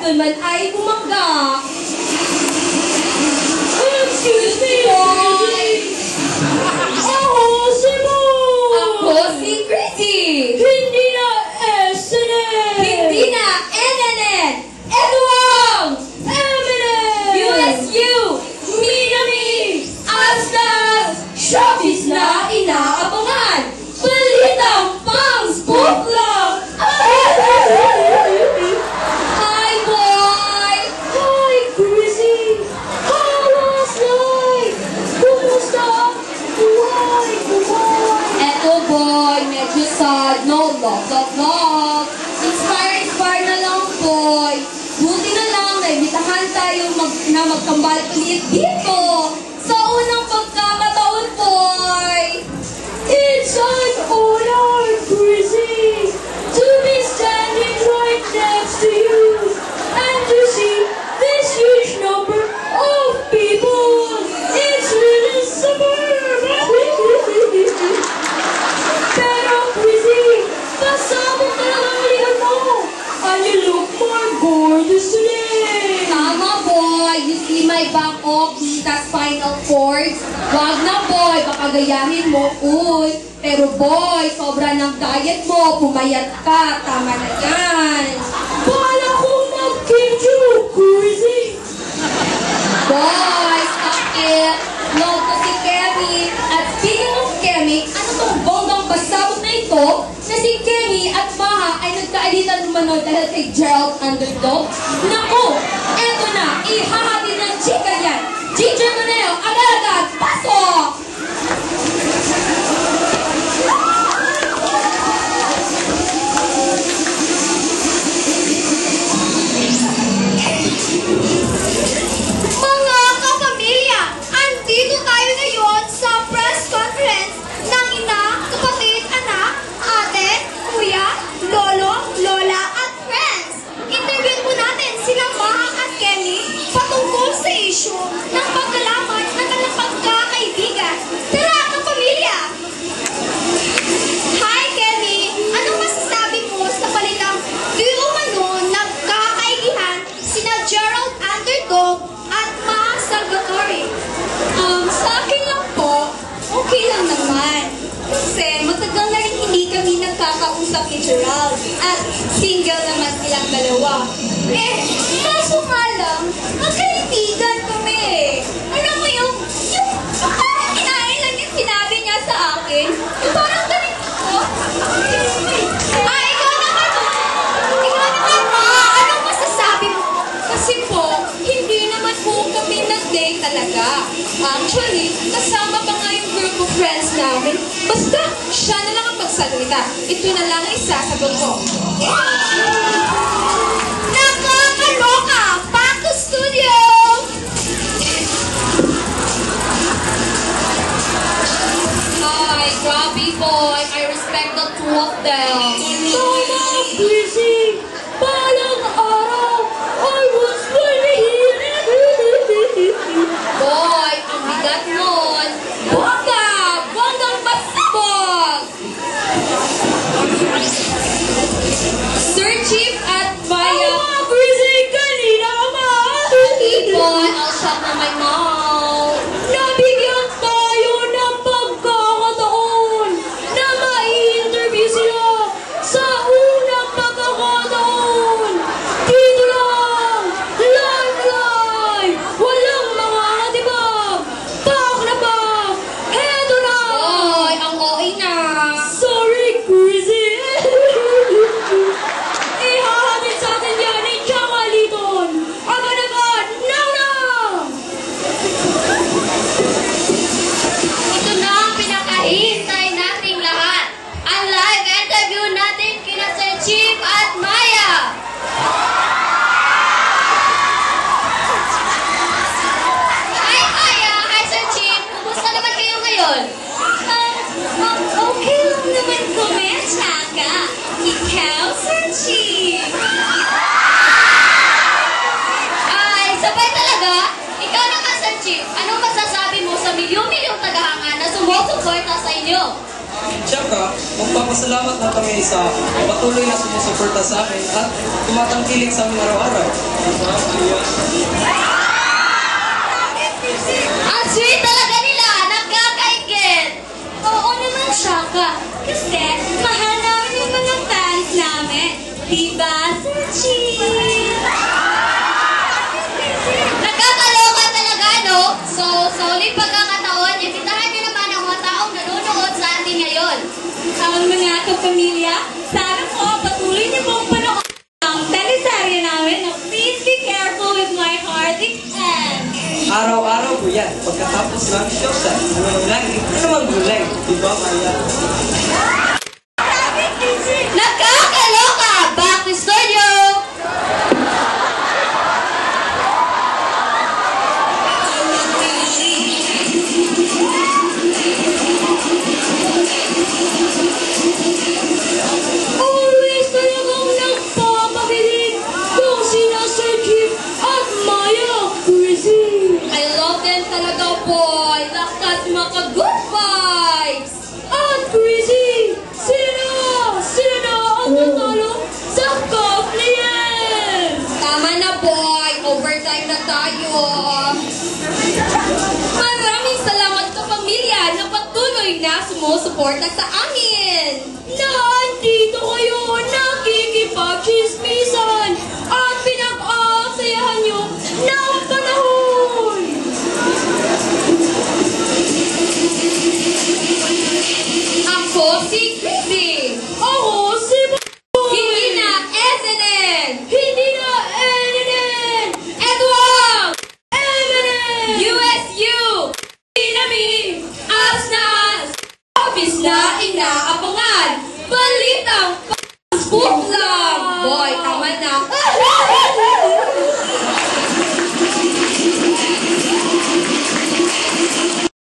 naman ay bumangga. Excuse me, boy! Ako si Boy! Ako si Chrissy! Hindi na SNN! Hindi na NNN! Ito ang MNN! USU! Minami! Astas! Shoppies na inaabangan! Balitang pangs buklang! Hi, boy! Hi, Chrissy! How was life? Kumusta? Buhay! Eto, boy, medyo sad. No love. Inspire na lang, boy. Buti na lang, naibitahan tayo na magkambal ulit dito. Sa unang pagkakataon, boy. It's an honor, Chrissy, to be standing right next to you and to see this huge number of people. It's really superb. Pero, Chrissy, pasabog talaga ang lihan mo. And you look more gorgeous today. Tama, boy. You see my back off, kita spinal cords. Wag na, boy. Baka gayahin mo. Uy. Pero, boy, sobra ng diet mo. Pumayat ka. Tama na yan. Bala kong mag-kimchi, Chrissy. Boy, stop it. Love ko si Kemi. At speaking of Kemi, ano tong bonggang pasabog na ito na si Kemi at Maha ay nagkaalitan lumanood dahil kay Gerald Underdog? Naku, eto na. Ihahatid ng chika yan. Ginger Moneo, agad-agad, pasok! Mga kapamilya, andito tayo ngayon sa press conference ng ina, kapatid, anak, ate, kuya, lolo, lola, at friends. Interviewin po natin sila Maha at Kemi patungkol sa issue ng pagkalaman ng kanilang pagkakaibigan. Tara, kapamilya! Hi, Kemi! Anong masasabi mo sa balitang di umano nagkakaigihan sina Gerald Underdog at Maha Salvatore? Sa akin lang po, okay lang naman. Kasi matagal na rin hindi kami nagkakausap ni Gerald at single naman silang dalawa. Kaso nga lang, magkaibigan kami eh. Alam mo yung parang kinain lang yung sinabi niya sa akin. Yung parang ganito. Ikaw naman Ma! Anong masasabi mo? Kasi po, hindi naman po kami nag-date talaga. Actually, kasama pa nga yung group of friends namin. Basta, siya na lang ang magsalita. Ito na lang ang isasagot ko. Nakakaloka! Back to studio! Hi, grabby boy. I respect the two of them. Tama, Chrissy! Balang araw, I was Boy, ang bigat nun. Bonggang pasabog! Sir Chief at Maya. Chrissy, kanina ka! Boy, I'll shut na my mouth. Nabigyan tayo ng pagkakataon na mai-interview sila sa unang pagkakataon. Dito lang, live! Walang mga katibag! Bak na bak! Heto na! Boy, ang OA na. Sorry, Chrissy! Ihahatid sa atin yan ni Chaka Liton! Agad-agad! Now! Ito na ang pinakahintay nating lahat. Ang live interview natin kina Sir Chief at Maya. Hi Maya! Hi Sir Chief! Kumusta naman kayo ngayon? Okay lang naman kami, Chaka. Ikaw, Sir Chief. Ay, sabay talaga? Ikaw naman Sir Chief, anong masasabi mo sa milyon-milyong tagahanga na sumusuporta sa inyo? Tsaka, magpapasalamat na kami sa patuloy na sumusuporta sa amin at tumatangkilik sa amin araw-araw. Diba, Kuya? Ang sweet talaga nila, nagkakaingit. Oo naman, Shaka. Kasi mahal namin yung mga fans namin. Diba, Sir Chief? Nagkakaloka talaga, no? So, ulit pagkakataon, imbitahan niyo naman ang mga taong nanonood sa atin ngayon. Ang mga kapamilya, sana po patuloy niyo pong panood ang teleserye namin na Please Be Careful With My Heart It Ends. Araw-araw po yan. Pagkatapos ng showtime, ano naman lagi, ano naman gulay. Diba, Maya? Nagkakaloka! Back to studio! Always talagang nagpapakilig kung sina Sir Chief at Maya Chrissy. I love them talaga, boy. Lakas maka-good vibes. At Chrissy, sino ang nanalo sa Coplien? Tama na, boy. Overtime na tayo. Maraming salamat sa pamilya na patuloy na sumusuporta sa amin. Nandito kayo nakikipag-chismisan at pinag-aasayahan nyo ng panahon. Ako si Chrissy. Ako si Hindi na SNN. Hindi na NNN. Edward. MNN. USU. Pinami. As na as. Office na inaabangan. Balitang Facebook lang. Boy, tama na.